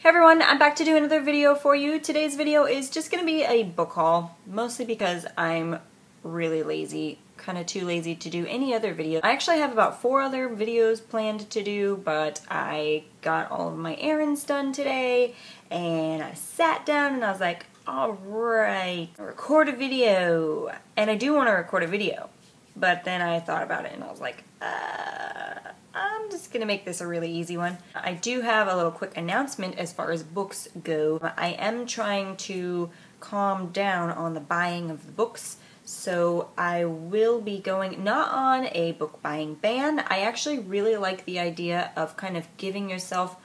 everyone, I'm back to do another video for you. Today's video is just going to be a book haul, mostly because I'm really lazy, kind of too lazy to do any other video. I actually have about 4 other videos planned to do, but I got all of my errands done today, and I sat down and I was like, alright, record a video. And I do want to record a video, but then I thought about it and I was like, I'm just gonna make this a really easy one. I do have a little quick announcement as far as books go. I am trying to calm down on the buying of the books, so I will be going not on a book buying ban. I actually really like the idea of kind of giving yourself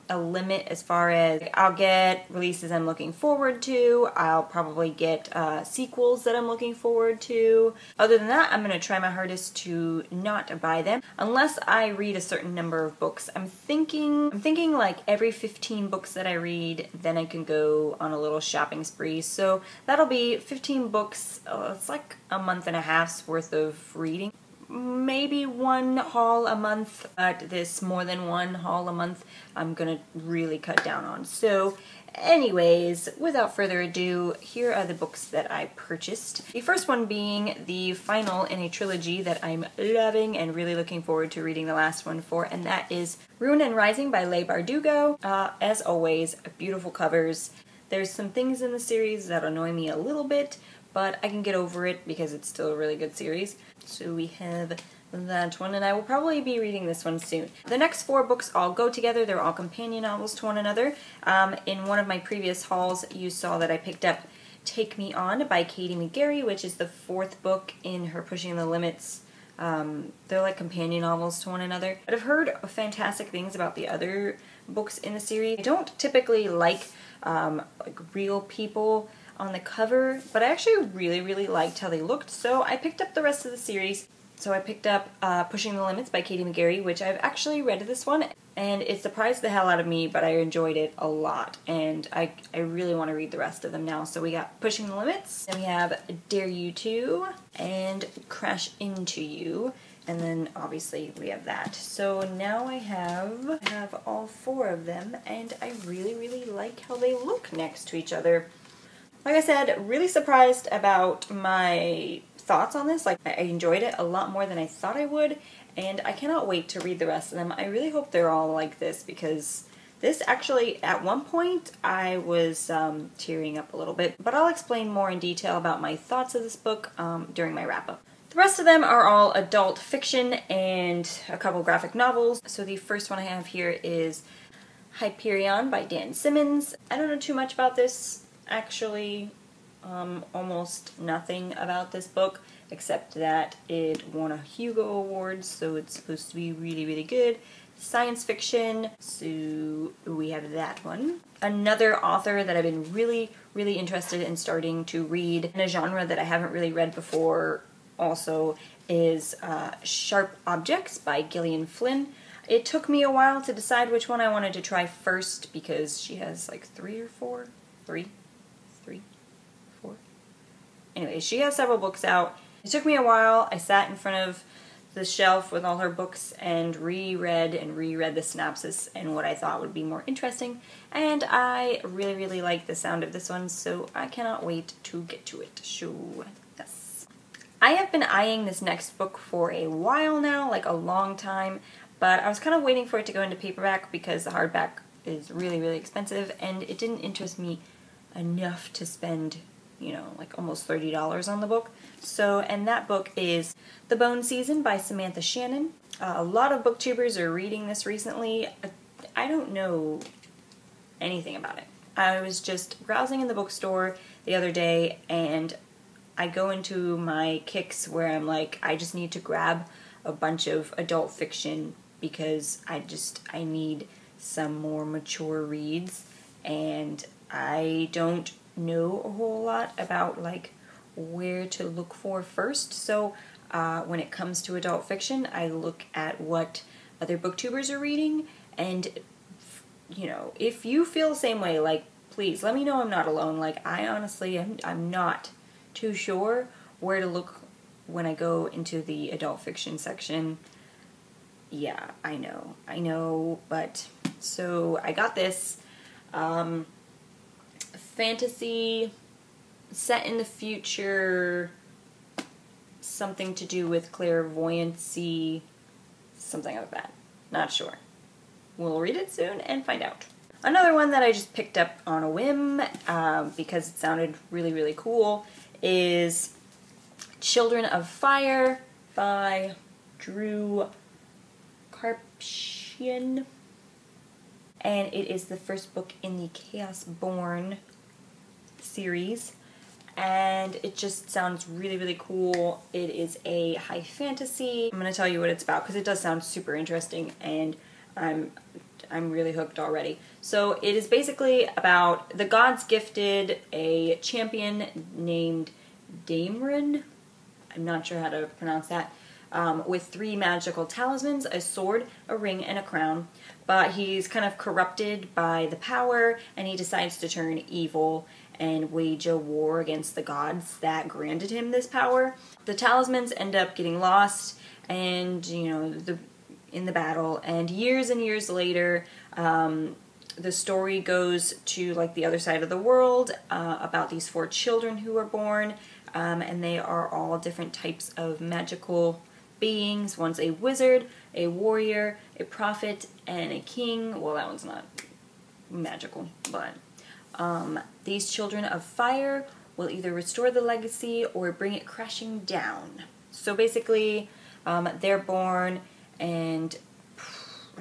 a limit as far as I'll get releases I'm looking forward to, I'll probably get sequels that I'm looking forward to. Other than that, I'm going to try my hardest to not buy them unless I read a certain number of books. I'm thinking like every 15 books that I read, then I can go on a little shopping spree. So that'll be 15 books. It's like a month and a half's worth of reading. Maybe 1 haul a month, but this more than 1 haul a month I'm gonna really cut down on. So anyways, without further ado, here are the books that I purchased. The first one being the final in a trilogy that I'm loving and really looking forward to reading the last one for, and that is Ruin and Rising by Leigh Bardugo. As always, beautiful covers. There's some things in the series that annoy me a little bit, but I can get over it because it's still a really good series. So we have that one, and I will probably be reading this one soon. The next 4 books all go together. They're all companion novels to one another. In one of my previous hauls, you saw that I picked up Take Me On by Katie McGarry, which is the 4th book in her Pushing the Limits. They're like companion novels to one another. But I've heard fantastic things about the other books in the series. I don't typically like real people on the cover, but I actually really liked how they looked, so I picked up the rest of the series. So I picked up Pushing the Limits by Katie McGarry, which I've actually read this one, and it surprised the hell out of me, but I enjoyed it a lot, and I really want to read the rest of them now. So we got Pushing the Limits, and we have Dare You To, and Crash Into You, and then obviously we have that. So now I have all 4 of them, and I really like how they look next to each other. Like I said, really surprised about my thoughts on this. Like, I enjoyed it a lot more than I thought I would, and I cannot wait to read the rest of them. I really hope they're all like this, because this actually, at one point, I was tearing up a little bit, but I'll explain more in detail about my thoughts of this book during my wrap-up. The rest of them are all adult fiction and a couple graphic novels. So the first one I have here is Hyperion by Dan Simmons. I don't know too much about this. Actually, almost nothing about this book, except that it won a Hugo Award, so it's supposed to be really good. Science fiction, so we have that one. Another author that I've been really interested in starting to read in a genre that I haven't really read before also is Sharp Objects by Gillian Flynn. It took me a while to decide which one I wanted to try first, because she has like 3 or 4? 3? 4. Anyway, she has several books out. It took me a while. I sat in front of the shelf with all her books and reread the synopsis and what I thought would be more interesting, and I really like the sound of this one, so I cannot wait to get to it. So, yes. I have been eyeing this next book for a while now, like a long time, but I was kind of waiting for it to go into paperback because the hardback is really expensive, and it didn't interest me enough to spend, you know, like almost $30 on the book. So, and that book is The Bone Season by Samantha Shannon. A lot of booktubers are reading this recently. I don't know anything about it. I was just browsing in the bookstore the other day, and I go into my kicks where I'm like, I just need to grab a bunch of adult fiction because I need some more mature reads, and I don't know a whole lot about like where to look for first. So when it comes to adult fiction, I look at what other booktubers are reading, and you know, if you feel the same way, like, please let me know I'm not alone. Like, I honestly I'm not too sure where to look when I go into the adult fiction section. Yeah, I know, but so I got this. fantasy, set in the future, something to do with clairvoyancy, something like that. Not sure. We'll read it soon and find out. Another one that I just picked up on a whim because it sounded really, really cool is Children of Fire by Drew Karpyshyn. And it is the first book in the Chaos Born series. And it just sounds really, really cool. It is a high fantasy. I'm going to tell you what it's about because it does sound super interesting and I'm really hooked already. So it is basically about the gods gifted a champion named Daemrin, I'm not sure how to pronounce that, with 3 magical talismans, a sword, a ring, and a crown. But he's kind of corrupted by the power and he decides to turn evil and wage a war against the gods that granted him this power. The talismans end up getting lost and, you know, in the battle, and years later, the story goes to like the other side of the world about these 4 children who are born, and they are all different types of magical beings. One's a wizard, a warrior, a prophet, and a king. Well, that one's not magical, but these children of fire will either restore the legacy or bring it crashing down. So basically, they're born and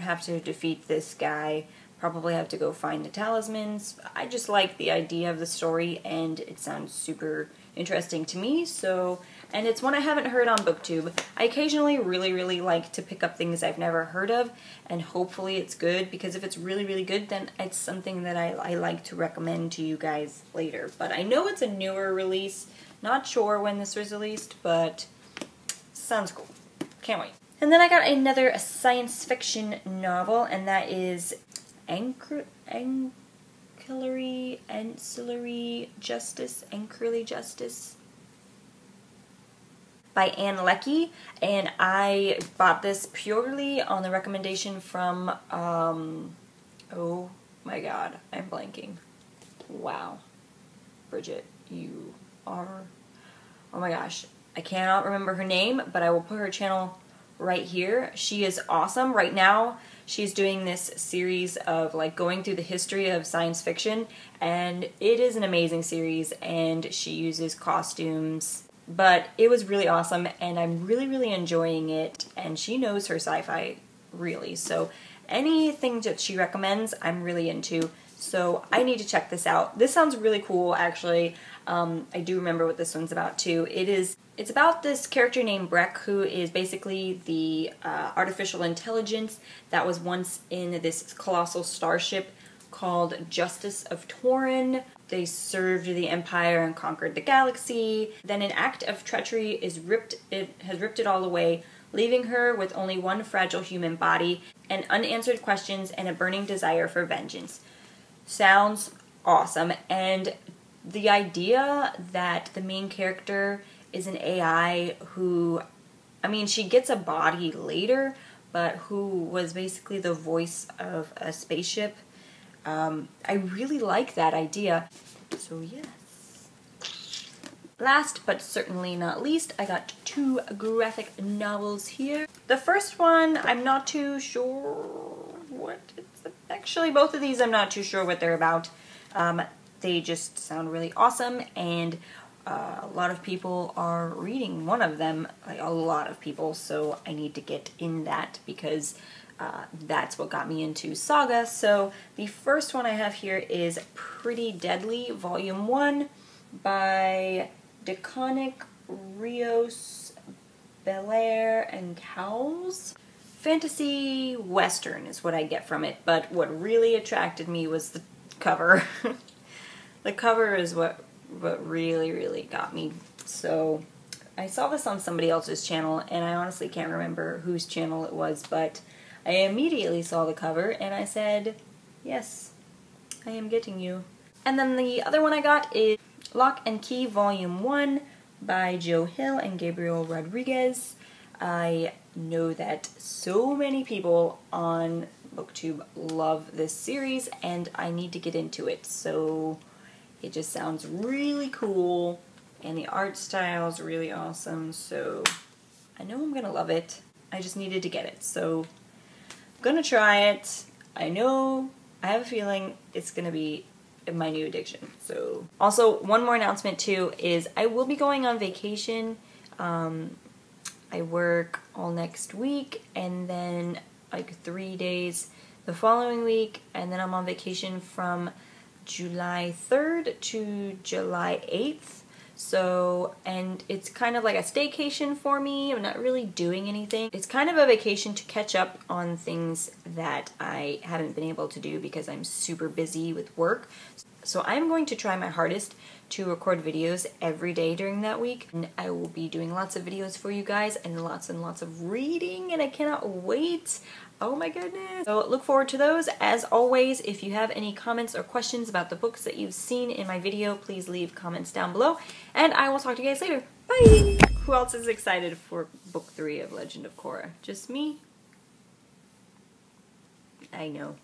have to defeat this guy, probably have to go find the talismans. I just like the idea of the story and it sounds super interesting to me, so, and it's one I haven't heard on BookTube. I occasionally really like to pick up things I've never heard of, and hopefully it's good, because if it's really good, then it's something that I like to recommend to you guys later. But I know it's a newer release, not sure when this was released, but sounds cool. Can't wait. And then I got another science fiction novel, and that is Ancillary Justice by Ann Leckie, and I bought this purely on the recommendation from, oh my god, I'm blanking. Wow. Bridget, you are, oh my gosh, I cannot remember her name, but I will put her channel right here. She is awesome. Right now, she's doing this series of like going through the history of science fiction, and it is an amazing series, and she uses costumes, but it was really awesome, and I'm really enjoying it, and she knows her sci-fi really, so anything that she recommends, I'm really into, so I need to check this out. This sounds really cool, actually. I do remember what this one's about too. It's about this character named Breck, who is basically the artificial intelligence that was once in this colossal starship called Justice of Torin. They served the Empire and conquered the galaxy. Then an act of treachery has ripped it all away, leaving her with only one fragile human body, and unanswered questions and a burning desire for vengeance. Sounds awesome, and the idea that the main character is an AI who, I mean, she gets a body later, but who was basically the voice of a spaceship. I really like that idea. So yes. Last but certainly not least, I got 2 graphic novels here. The first one, I'm not too sure what it's, actually both of these I'm not too sure what they're about. They just sound really awesome, and a lot of people are reading one of them, like a lot of people, so I need to get in that because that's what got me into saga. So the first one I have here is Pretty Deadly, Volume 1 by Deconic, Rios, Belair, and Cowles. Fantasy Western is what I get from it, but what really attracted me was the cover. The cover is what really got me. So I saw this on somebody else's channel, and I honestly can't remember whose channel it was, but I immediately saw the cover and I said, yes, I am getting you. And then the other one I got is Lock and Key Volume 1 by Joe Hill and Gabriel Rodriguez. I know that so many people on booktube love this series and I need to get into it. So it just sounds really cool and the art style is really awesome. So I know I'm gonna love it. I just needed to get it. So I'm gonna try it. I have a feeling it's gonna be my new addiction. So also one more announcement too is I will be going on vacation. I work all next week and then like 3 days the following week, and then I'm on vacation from July 3rd to July 8th. So, and it's kind of like a staycation for me. I'm not really doing anything. It's kind of a vacation to catch up on things that I haven't been able to do because I'm super busy with work. So I'm going to try my hardest to record videos every day during that week. And I will be doing lots of videos for you guys and lots of reading, and I cannot wait. Oh my goodness. So look forward to those. As always, if you have any comments or questions about the books that you've seen in my video, please leave comments down below, and I will talk to you guys later. Bye! Who else is excited for book 3 of Legend of Korra? Just me? I know.